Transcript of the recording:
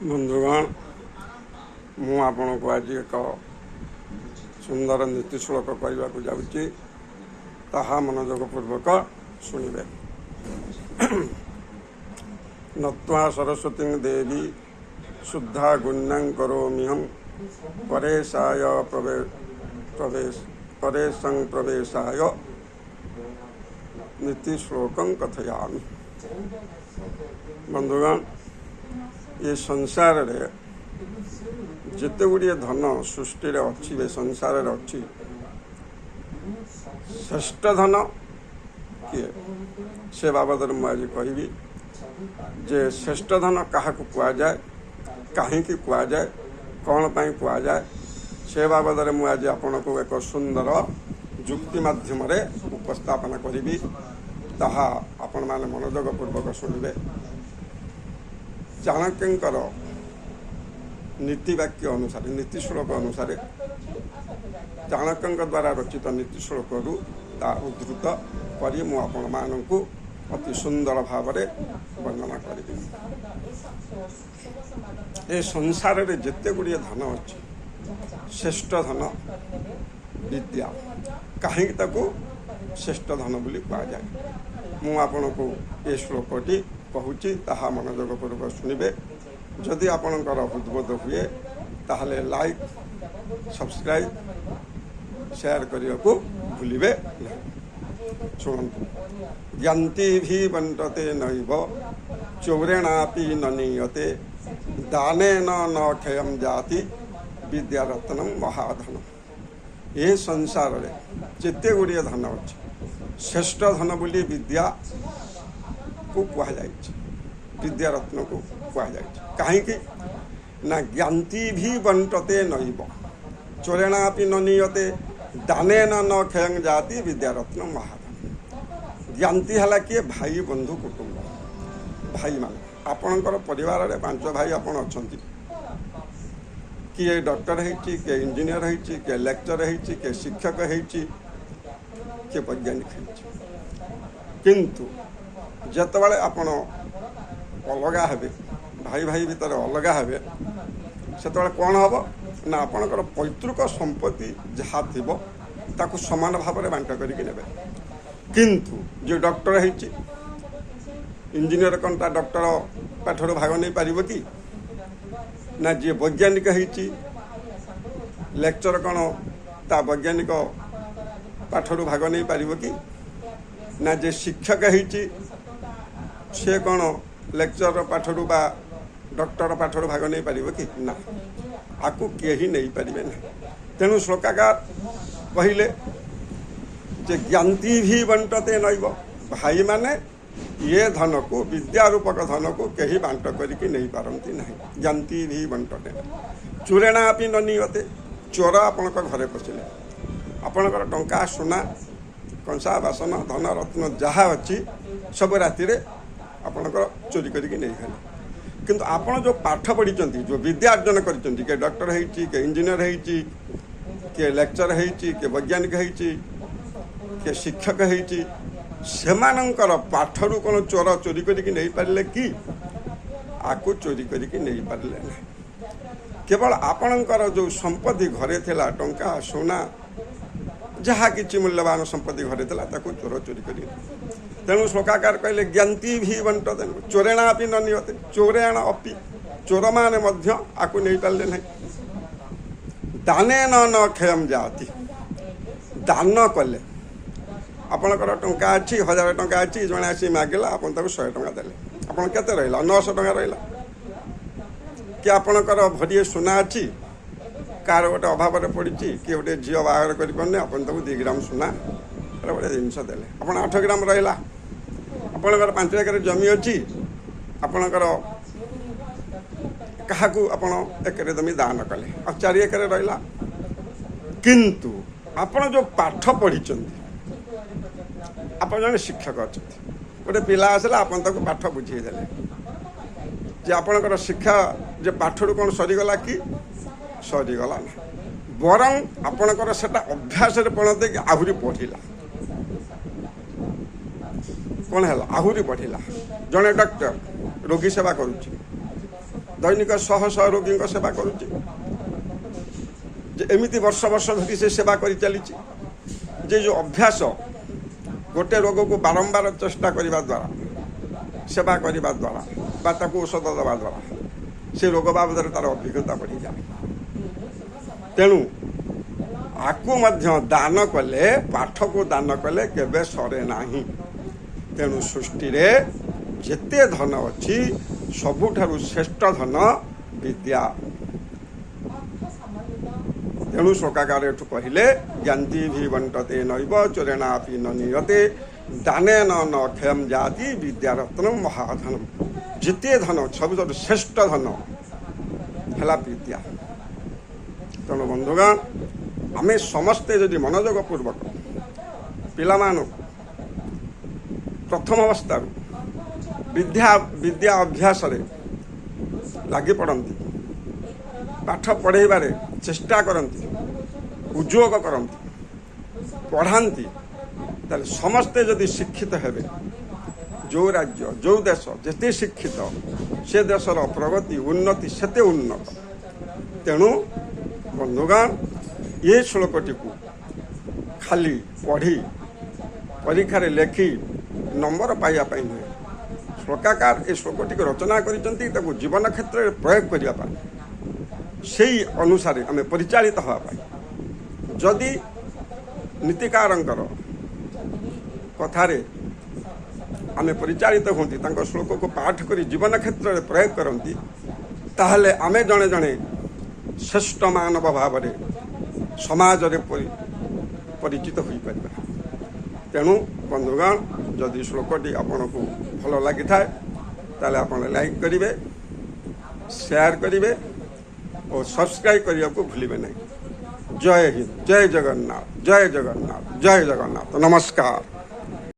ବନ୍ଧୁଗଣ, ମୁଁ ଆପଣଙ୍କୁ ଆଜି ଏକ ସୁନ୍ଦର ନୀତି ଶ୍ଲୋକ କହିବାକୁ ଯାଉଛି। ତାହା ମନୋଯୋଗପୂର୍ବକ ଶୁଣିବେ। ନତ୍ୱା ସରସ୍ୱତୀ ଦେବୀ ଶୁଦ୍ଧା ଗୁଣ୍ୟଂ କରୋମ୍ୟହଂ ପରେଶଂ ପ୍ରବେଶାୟ ନୀତି ଶ୍ଲୋକଂ କଥୟାମି। ବନ୍ଧୁଗଣ, ये संसार रे जिते गुड़िए धन सृष्टि अच्छी संसार अच्छी श्रेष्ठ धन किए से बाबद मुझे आज कहि जे श्रेष्ठ धन क्या कहुए कहीं कहुए कौन पाई कहुए से बाबद मुझे आज आपण को एक सुंदर जुक्ति माध्यम उपस्थापन करी ताहा आपण माने मनोयोग पूर्वक शुणिबे। चाणक्यंकर नीतिवाक्य अनुसार नीति श्लोक अनुसार चाणक्यंक द्वारा रचित नीति श्लोक रु ता उद्धृत करी मु आपण मानकु अति सुंदर भाव वर्णना करी। ए संसार रे जेते गुड़िए धन अच्छी श्रेष्ठ धन विद्या कहीं ताकू श्रेष्ठ धन बोली कहा जाए। मु आपण को ए श्लोकटी कहूँ ताहा मनोयोग पूर्वक शुणिबे। जदि आपणकर हृदबोध हुए ताहले लाइक सब्सक्राइब शेयर करने को भूलिबे नहीं। शुणु, ज्ञाति भी बंटते नैव चौरेणापि न नीयते दानेन न क्षयं जाति विद्यारत्नम महाधन। ये संसार रे जेते गुड़िए धन अच्छे श्रेष्ठ धन बोली विद्या को कहुई विद्यारत्न को कहुई कहीं ना ज्ञाति भी बंटते नैव चोरेणापि न नीयते दानेन न क्षयं जाति विद्यारत्न महाधन। ज्ञाति है किए भाई बंधु कुटुंब भाई मान आपणकर परिवार रे 5 भाई आपण अछंती किए डॉक्टर होती किए इंजीनियर होती किए लेक्चर होती किए शिक्षक होती किए वैज्ञानिक होती किंतु जितेबाला आपण अलगा हे भाई भाई भितर अलगा हे से कौन हम ना आपणकर पैतृक संपत्ति जहाँ थी ताकू समान भाव में बांट करके नेबे। किंतु जो डॉक्टर होती इंजीनियर कौन ता डॉक्टर पाठर भाग नहीं पार कि ना जी वैज्ञानिक होती लेक्चर कौन ता वैज्ञानिक पाठर भाग नहीं पार कि ना जे शिक्षक होती से कौन लेक्चर पाठरू बा डॉक्टर पाठरू भाग नहीं पार कि ना आपको कहीं नहीं पारे ना। तेणु श्लोकाकार कहले जे ज्ञाति भी बंटते नैव भाई माने ये धन को विद्यारूपक धन को कहीं बांट करके नहीं पारती नहीं। ज्ञाति भी बंटते चोरेणापि न नीयते चोर आपण घरे पशिले आपणकर टंका सुना कंसा बासन धन रत्न जहाँ अच्छी सब राति आपणकर चोरी करके नहीं गले। किंतु आपण जो पाठ पढ़ी जो विद्या अर्जन कर डॉक्टर होती के इंजीनियर होती के लेक्चर होती के वैज्ञानिक होती के शिक्षक होती सेमानंकर पाठरू कौन चोर चोरी करके नहीं पारे कि आपको चोरी करके नहीं पारे ना। केवल आपणकर जो संपत्ति घरे थिला टंका सोना जहाँ कि मूल्यवान संपत्ति घरे थिला ताकू चोर चोरी कर। तेणु श्लोकाकार कहले ज्ञाति भी बंटते चोरेणापि न नीयते चोरेण अपि चोर माने मध्य आकु नहीं पारे नहीं। दानेन न क्षयं जाति दान कले आपणकर टंका अच्छी 1000 टंका अच्छी जड़े आसी मागिला आप 100 टंका देले आप केते रहा 900 टंका रहा कि आपणकर भरी सुना अच्छी कार गोटे अभाव पड़ी कि गोटे झील बाहर करें आप 2 ग्राम सुना गोटे जिनस देले आप 8 ग्राम रहा आपणकर 5 एकर जमी अच्छी आपणकर क्या एकर जमी दान कले और 4 एकर रहा। किंतु आपण जो पाठ पढ़ी आप जन शिक्षक अच्छा गोटे पिला आसला आप पाठ बुझेदेले जे आपणकर शिक्षा जे पाठरू कौन सरीगला कि सरीगला ना बरं आपणकर सेटा अभ्यास परिणत कि आहरी पढ़िला कौन है आहरी बढ़ला जड़े डॉक्टर रोगी सेवा करुच्ची ଦୈନିକ ଶହ ଶହ ରୋଗୀଙ୍କ ସେବା କରୁଛି। ଯେ ଏମିତି ବର୍ଷ ବର୍ଷ ଧରି ସେ ସେବା କରି ଚାଲିଛି ଯେ ଯେଉଁ ଅଭ୍ୟାସ ଗୋଟେ ରୋଗକୁ ବାରମ୍ବାର ଚେଷ୍ଟା କରିବା ଦ୍ୱାରା, ସେବା କରିବା ଦ୍ୱାରା ବା ତାକୁ ଔଷଧ ଦେବା ଦ୍ୱାରା ସେ ରୋଗ ବାବଦରେ ତା'ର ଅଭିଜ୍ଞତା ବଢ଼ିଯାଏ। ତେଣୁ ଆକୁ ମଧ୍ୟ ଦାନ କଲେ, ପାଠକୁ ଦାନ କଲେ କେବେ ସରେ ନାହିଁ। ତେଣୁ ସୃଷ୍ଟିରେ ଯେତେ ଧନ ଅଛି ସବୁଠାରୁ ଶ୍ରେଷ୍ଠ ଧନ ବିଦ୍ୟା। ତେଣୁ ଶ୍ଳୋକାକାର ଏଠୁ କହିଲେ ଜ୍ଞାନ୍ତି ଭି ବଣ୍ଟତେ ନୈବ ଚୋରେଣାପି ନ ନିୟତେ ଦାନେନ ନ କ୍ଷୟମ୍ ଜାତି ବିଦ୍ୟାରତ୍ନମ୍ ମହାଧନମ୍। ଯେତେ ଧନ ସବୁଠାରୁ ଶ୍ରେଷ୍ଠ ଧନ ହେଲା ବିଦ୍ୟା। ତେଣୁ ବନ୍ଧୁଗଣ, ଆମେ ସମସ୍ତେ ଯଦି ମନୋଯୋଗ ପୂର୍ବକ ପିଲାମାନଙ୍କୁ ପ୍ରଥମ ଅବସ୍ଥାରୁ ବିଦ୍ୟା ଅଭ୍ୟାସରେ ଲାଗି ପଡ଼ନ୍ତି, ପାଠ ପଢ଼ାଇବାରେ ଚେଷ୍ଟା କରନ୍ତି, ଉଦ୍ୟୋଗ କରନ୍ତି, ପଢ଼ାନ୍ତି, ତାହେଲେ ସମସ୍ତେ ଯଦି ଶିକ୍ଷିତ ହେବେ, ଯେଉଁ ରାଜ୍ୟ ଯେଉଁ ଦେଶ ଯେତେ ଶିକ୍ଷିତ ସେ ଦେଶର ପ୍ରଗତି ଉନ୍ନତି ସେତେ ଉନ୍ନତ। ତେଣୁ ବନ୍ଧୁଗଣ, ଏ ଶ୍ଲୋକଟିକୁ ଖାଲି ପଢ଼ି ପରୀକ୍ଷାରେ ଲେଖି ନମ୍ବର ପାଇବା ପାଇଁ ନୁହେଁ, ଶ୍ଳୋକାକାର ଏ ଶ୍ଲୋକଟିକୁ ରଚନା କରିଛନ୍ତି ତାକୁ ଜୀବନ କ୍ଷେତ୍ରରେ ପ୍ରୟୋଗ କରିବା ପାଇଁ, ସେଇ ଅନୁସାରେ ଆମେ ପରିଚାଳିତ ହେବା ପାଇଁ। ଯଦି ନୀତିକାରଙ୍କର କଥାରେ ଆମେ ପରିଚାଳିତ ହୁଅନ୍ତି, ତାଙ୍କ ଶ୍ଲୋକକୁ ପାଠ କରି ଜୀବନ କ୍ଷେତ୍ରରେ ପ୍ରୟୋଗ କରନ୍ତି, ତାହେଲେ ଆମେ ଜଣେ ଜଣେ ଶ୍ରେଷ୍ଠ ମାନବ ଭାବରେ ସମାଜରେ ପରିଚିତ ହୋଇପାରିବା। ତେଣୁ ବନ୍ଧୁଗଣ, ଯଦି ଶ୍ଲୋକଟି ଆପଣଙ୍କୁ ଭଲ ଲାଗିଥାଏ ତାହେଲେ ଆପଣ ଲାଇକ୍ କରିବେ, ସେୟାର କରିବେ ଓ ସବସ୍କ୍ରାଇବ୍ କରିବାକୁ ଭୁଲିବେ ନାହିଁ। ଜୟ ହିନ୍ଦ, ଜୟ ଜଗନ୍ନାଥ, ଜୟ ଜଗନ୍ନାଥ, ଜୟ ଜଗନ୍ନାଥ। ନମସ୍କାର।